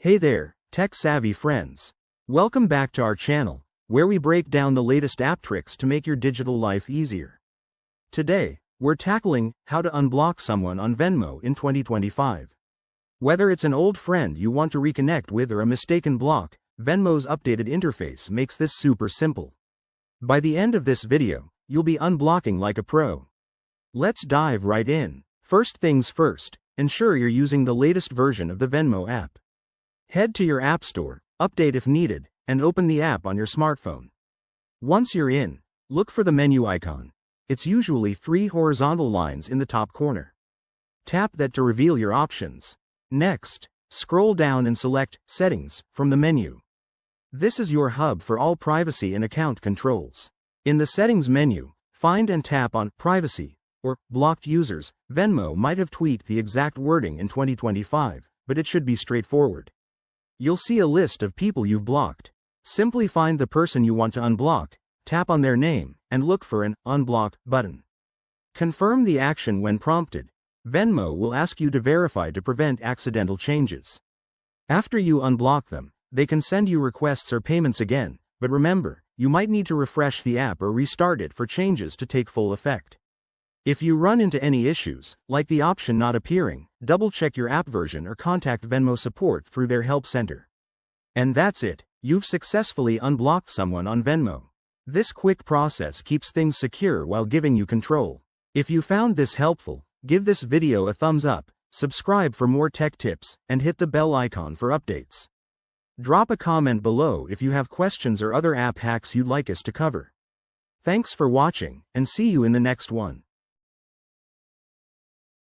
Hey there, tech-savvy friends. Welcome back to our channel, where we break down the latest app tricks to make your digital life easier. Today, we're tackling how to unblock someone on Venmo in 2025. Whether it's an old friend you want to reconnect with or a mistaken block, Venmo's updated interface makes this super simple. By the end of this video, you'll be unblocking like a pro. Let's dive right in. First things first, ensure you're using the latest version of the Venmo app. Head to your App Store, update if needed, and open the app on your smartphone. Once you're in, look for the menu icon. It's usually 3 horizontal lines in the top corner. Tap that to reveal your options. Next, scroll down and select Settings from the menu. This is your hub for all privacy and account controls. In the Settings menu, find and tap on Privacy or Blocked Users. Venmo might have tweaked the exact wording in 2025, but it should be straightforward. You'll see a list of people you've blocked. Simply find the person you want to unblock, tap on their name, and look for an Unblock button. Confirm the action when prompted. Venmo will ask you to verify to prevent accidental changes. After you unblock them, they can send you requests or payments again, but remember, you might need to refresh the app or restart it for changes to take full effect. If you run into any issues, like the option not appearing, double-check your app version or contact Venmo support through their help center. And that's it, you've successfully unblocked someone on Venmo. This quick process keeps things secure while giving you control. If you found this helpful, give this video a thumbs up, subscribe for more tech tips, and hit the bell icon for updates. Drop a comment below if you have questions or other app hacks you'd like us to cover. Thanks for watching, and see you in the next one.